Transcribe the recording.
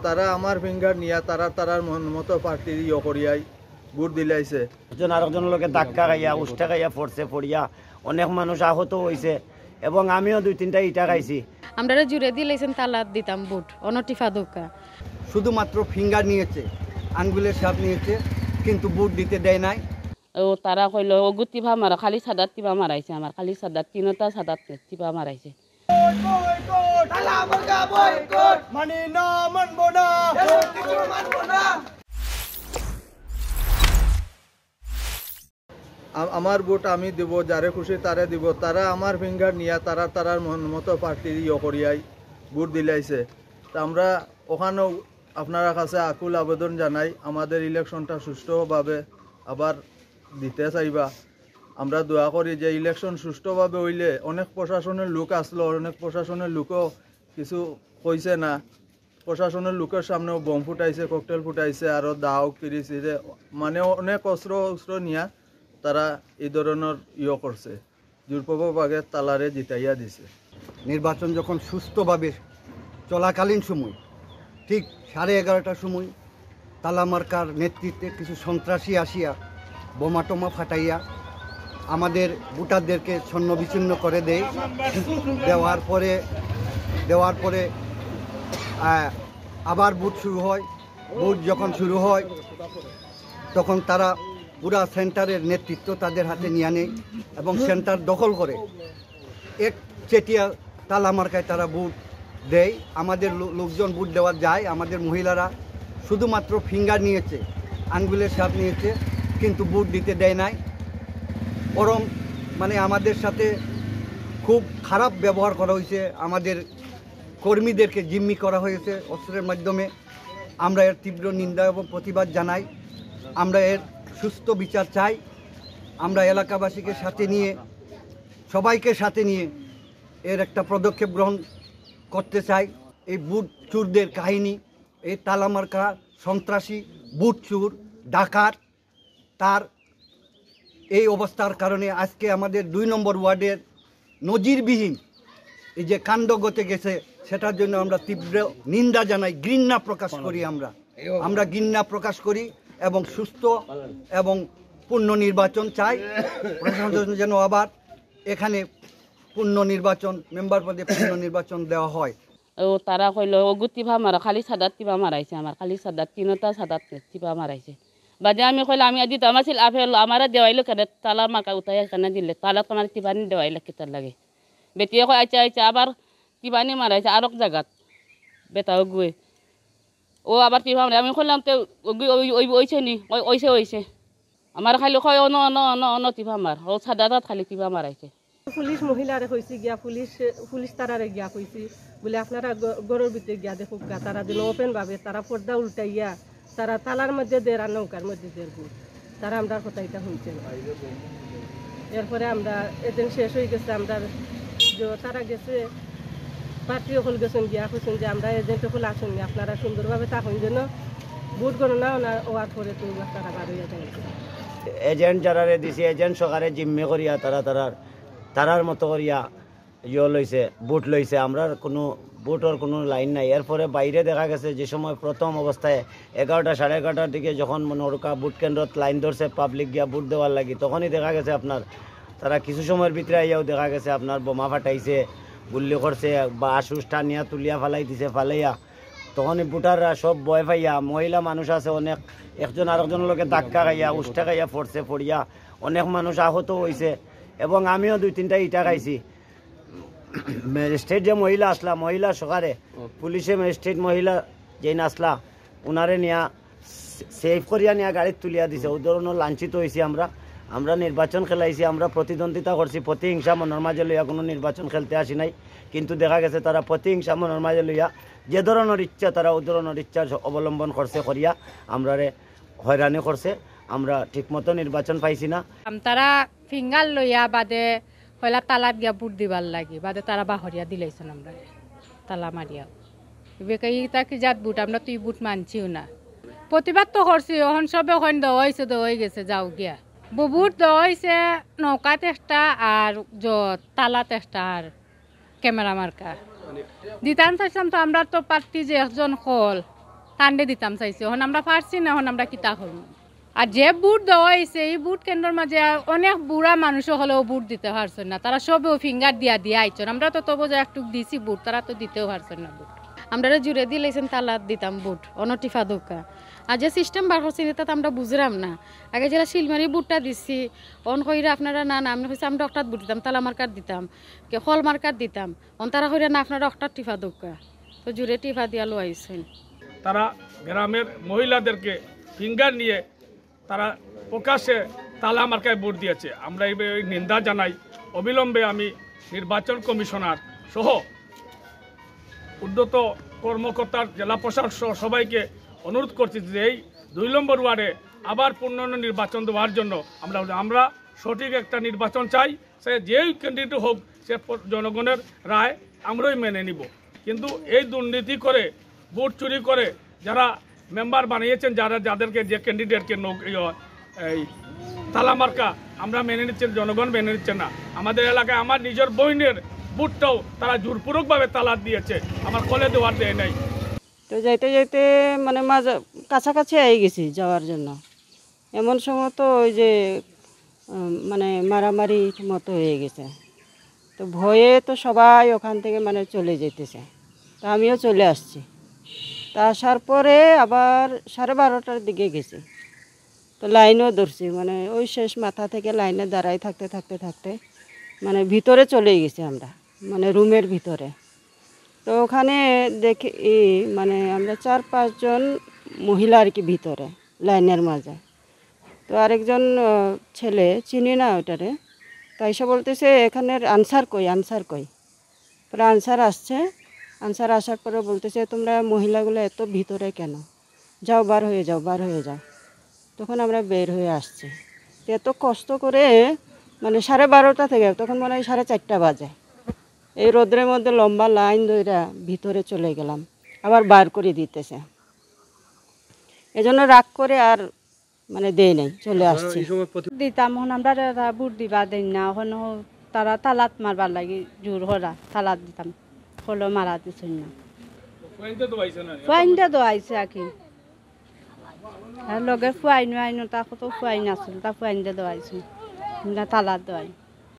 তারা আমার ফিঙ্গার নিয়া তারার মন মতো পার্টি ইয়ে করিয়াই বুট দিলাইছে। একজন আরেকজনের লোকে ধাক্কা খাইয়া উষ্টা খাইয়া পড়ছে, পড়িয়া অনেক মানুষ আহত হয়েছে এবং আমিও 2-3টা ইটা খাইছি। আমরা জুড়ে দিলাইছেন তালাত দিতাম বুট অনটিফা দোকা। শুধুমাত্র ফিঙ্গার নিয়েছে, আঙ্গুলের ছাপ নিয়েছে, কিন্তু বুট দিতে দেয় নাই। ও তারা কইল অগুত টিপা মারা, খালি সাদাত টিপা মারাইছে, আমার খালি সাদাত 3টা সাদাত টিপা মারাইছে। আমার ভোট আমি দিব, যারে খুশি তারে দিব। তারা আমার ফিঙ্গার নিয়া তারার মন মতো পার্টি ইয়ে করিয়াই ভোট দিলাইছে। তা আমরা ওখানেও আপনারা কাছে আকুল আবেদন জানাই, আমাদের ইলেকশনটা সুষ্ঠুভাবে আবার দিতে চাইবা। আমরা দোয়া করি যে ইলেকশন সুষ্ঠুভাবে হইলে, অনেক প্রশাসনের লোক আসলো, অনেক প্রশাসনের লোকও কিছু কইছে না, প্রশাসনের লোকের সামনেও বোম ফুটাইছে, ককটেল ফুটাইছে, আরও দাও কিরিছে, যে মানে অনেক অস্ত্র নিয়া তারা এই ধরনের ইয়ে করছে, জোরপূর্বকভাবে তালারে জিতাইয়া দিছে। নির্বাচন যখন সুস্থভাবে চলাকালীন সময় ঠিক 11:30টার সময় তালামার্কার নেতৃত্বে কিছু সন্ত্রাসী আসিয়া বোমা টোমা ফাটাইয়া আমাদের ভোটারদেরকে ছন্ন বিচ্ছিন্ন করে দেওয়ার পরে আবার ভোট শুরু হয়। ভোট যখন শুরু হয় তখন তারা পুরা সেন্টারের নেতৃত্ব তাদের হাতে নিয়ে নেয় এবং সেন্টার দখল করে এক চেটিয়া তালামার্কায় তারা ভোট দেয়। আমাদের লোকজন ভোট দেওয়া যায়, আমাদের মহিলারা শুধুমাত্র ফিঙ্গার নিয়েছে, আঙ্গুলের ছাপ নিয়েছে, কিন্তু ভোট দিতে দেয় নাই। বরং মানে আমাদের সাথে খুব খারাপ ব্যবহার করা হয়েছে, আমাদের কর্মীদেরকে জিম্মি করা হয়েছে অস্ত্রের মাধ্যমে। আমরা এর তীব্র নিন্দা এবং প্রতিবাদ জানাই। আমরা এর সুস্থ বিচার চাই। আমরা এলাকাবাসীকে সাথে নিয়ে, সবাইকে সাথে নিয়ে এর একটা পদক্ষেপ গ্রহণ করতে চাই। এই বুট চুরদের কাহিনী, এই তালামার্কা সন্ত্রাসী বুট চুর ডাকাত, তার এই অবস্থার কারণে আজকে আমাদের 2 নম্বর ওয়ার্ডের নজিরবিহীন এই যে কাণ্ড ঘটে গেছে, সেটার জন্য আমরা তীব্র নিন্দা জানাই, ঘৃণা প্রকাশ করি। আমরা ঘৃণা প্রকাশ করি এবং সুস্থ এবং পূর্ণ নির্বাচন চাই। প্রশাসন যেন আবার এখানে পূর্ণ নির্বাচন, মেম্বার পদে পূর্ণ নির্বাচন দেওয়া হয়। ও তারা কইল অগুত টিপা মারা, খালি সাদাত টিপা মারাইছে, আমার খালি সাদাত 3টা সাদাত টিপা মারাইছে। বাদে আমি কইলাম আমি আদি তামাছিল আপেল আমারা দেওয়াইলো কেন, তালা মাকা উঠাই কেন দিলে, তালা তোমার টিপানি দেওয়াইলে কেতার লাগে। বেটিয়ে কয় আচ্ছা আবার টিপানি মারাইছে আর এক জায়গাত বেটাও গুয়ে, ও আবার টিপা মারে। আমি কইলাম তো ওইছে নি, ওইছে আমার খালি কয় অন টিপা মার, ও সাদাত খালি টিপা মারাইছে। পুলিশ মহিলারে কইছি গিয়া, পুলিশ তারারে গিয়া কইছি বলে আপনারা গরুর ভিতরে গিয়া দেখুক গা, তারা যেন ওপেন ভাবে তারা পর্দা উল্টাইয়া তারা তালার মধ্যে দেয় আর নৌকার মধ্যে দেয়, তারা আমরা কথা এটা শুনছে। এরপরে আমরা এদিন শেষ হয়ে গেছে, আমরা তারা গেছে পার্টি হল গেছেন গিয়া কইছেন যে আমরা এজেন্ট হল আসুন, আপনারা সুন্দরভাবে থাকুন যেন ভোট গণনা হওয়ার পরে তো তারা বার হইয়া যায়। এজেন্ট যারা দিছে, এজেন্ট সরকারে জিম্মে করিয়া তারার মতো করিয়া লইছে, বুট লইছে। আমরা কোনো বুটর কোনো লাইন নাই। এরপরে বাইরে দেখা গেছে যে সময় প্রথম অবস্থায় 11টা 11:30টার দিকে যখন নৌকা বুট কেন্দ্রত লাইন ধরছে পাবলিক গিয়া বুট দেওয়ার লাগি, তখনই দেখা গেছে আপনার তারা কিছু সময়ের ভিতরে আইয়াও দেখা গেছে আপনার বোমা ফাটাইছে, গুল্লি করছে বা আশুস টানিয়া তুলিয়া ফালাই দিছে, ফালাইয়া তখনই বুটাররা সব ভয় পাইয়া, মহিলা মানুষ আছে অনেক, একজন আরেকজনের লোকে ধাক্কা খাইয়া উষ্টা খাইয়া পড়ছে, পড়িয়া অনেক মানুষ আহত হয়েছে এবং আমিও 2-3টা ইটা খাইছি। ম্যাজিস্ট্রেট যে মহিলা আসলা, মহিলা সকালে পুলিশে ম্যাজিস্ট্রেট মহিলা যে আসলা, উনারে নিয়া সেফ করিয়া নিয়া গাড়িত তুলিয়া দিছে। ওই ধরনের লাঞ্ছিত হয়েছি। আমরা নির্বাচন খেলাইছি, আমরা প্রতিদ্বন্দ্বিতা করছি, প্রতিহিংসা মনের মাঝে লইয়া কোনো নির্বাচন খেলতে আসি নাই। কিন্তু দেখা গেছে তারা প্রতিহিংসা মনের মাঝে লইয়া যে ধরনের ইচ্ছা তারা ওই ধরনের ইচ্ছা অবলম্বন করছে, করিয়া আমরারে হয়রানি করছে। আমরা ঠিকমতো নির্বাচন পাইছি না। তারা ফিঙ্গার লইয়া বাদে হইলা তালাত গিয়া বুট দিবার লাগি, বাদে তারা বাহরিয়া দিলাইছেন আমরা তালা মারিয়া। বেকাই তাকে যাত বুট, আমরা তুই বুট মানছিও না। প্রতিবাদ তো করছি, এখন সবে ওখান দেওয়া হয়েছে, দেওয়াই গেছে, যাও গিয়া বুট দেওয়া হয়েছে নৌকা চেষ্টা আর তালা চেষ্টা আর ক্যামেরা মার্কা দিতাম চাইছিলাম। তো আমরা তো পার্টি যে একজন হল টান্ডে দিতাম চাইছি, এখন আমরা পারছি না, এখন আমরা কিতা করবো। আর যে বুট দেওয়া হয়েছে এই বুট কেন্দ্রের মাঝে অনেক বুড়া মানুষও হলেও বুট দিতে পারছেন না, তারা সবেও ফিঙ্গার দিয়া দিয়া আইছেন। আমরা তো তবু যে একটু দিছি বুট, তারা তো দিতেও পারছেন না বুট। আমরা জুড়ে দিলেছেন তালা দিতাম বুট অনটিফা দোকা। আর যে সিস্টেম বার করছি এটা তো আমরা বুঝলাম না। আগে যারা শিলমারি বুটটা দিচ্ছি অন কইরা আপনারা না না, আমরা হয়েছে আমরা অক্টাত বুট দিতাম, তালা মার্কার দিতাম, কে হল মার্কার দিতাম, অন তারা কইরা না আপনারা অক্টার টিফা দোকা, তো জুড়ে টিফা দিয়া লো আইছেন। তারা গ্রামের মহিলাদেরকে ফিঙ্গার নিয়ে তারা প্রকাশ্যে তালা মার্কায় ভোট দিয়েছে। আমরা এই নিন্দা জানাই। অবিলম্বে আমি নির্বাচন কমিশনার সহ উদ্যত কর্মকর্তার জেলা প্রশাসক সহ সবাইকে অনুরোধ করছি যে এই 2 নম্বর ওয়ার্ডে আবার পূর্ণাঙ্গ নির্বাচন দেওয়ার জন্য আমরা সঠিক একটা নির্বাচন চাই। সে যেই ক্যান্ডিডেট হোক সে জনগণের রায় আমরাই মেনে নিব। কিন্তু এই দুর্নীতি করে ভোট চুরি করে যারা মেম্বার বানিয়েছেন, যাদেরকে যে ক্যান্ডিডেটকে এই তালা মার্কা আমরা মেনে নিচ্ছেন, জনগণ মেনে নিচ্ছেন না। আমাদের এলাকায় আমার নিজের বইনের বুটটাও তারা জোরপূর্বকভাবে তালা দিয়েছে, আমার কলে দেওয়ার দেয় নাই। তো যাইতে যাইতে মানে মাঝে কাছাকাছি আই গেছি যাওয়ার জন্য, এমন সময় তো ওই যে মানে মারামারি মতো হয়ে গেছে। তো ভয়ে তো সবাই ওখান থেকে মানে চলে যেতেছে, তা আমিও চলে আসছি। তা আসার পরে আবার 12:30টার দিকে গেছি, তো লাইনও ধরছি, মানে ওই শেষ মাথা থেকে লাইনে দাঁড়াই থাকতে থাকতে থাকতে মানে ভিতরে চলে গেছি আমরা, মানে রুমের ভিতরে। তো ওখানে দেখি মানে আমরা 4-5 জন মহিলা আর কি ভিতরে লাইনের মাঝে। তো আরেকজন ছেলে চিনি না ওটারে, তাই সে বলতেছে এখানের আনসার কই। পরে আনসার আসছে, আনসার আসার পরে বলতেছে তোমরা মহিলাগুলো এত ভিতরে কেন, যাও বার হয়ে যাও। তখন আমরা বের হয়ে আসছি। তো এত কষ্ট করে মানে 12:30 থেকে তখন মনে হয় 4:30 বাজে, এই রোদ্রের মধ্যে লম্বা লাইন ধরে ভিতরে চলে গেলাম, আবার বার করে দিতেছে। এজন্য রাগ করে আর মানে দেই নাই, চলে আসছি। দিতাম এখন আমরা বুট দিবা দেন না, এখন তারা তালাত মারবার লাগি জোর হরা তালাত দিতাম, হলো মারা দিছেন না। ফুয়াইনটা দোয়াইছে আর কি, আর লগে ফুয়াইন তা কত ফুয়াইন আসল, তা ফুয়াইনটা দোয়াইছে তালাত দোয়াই।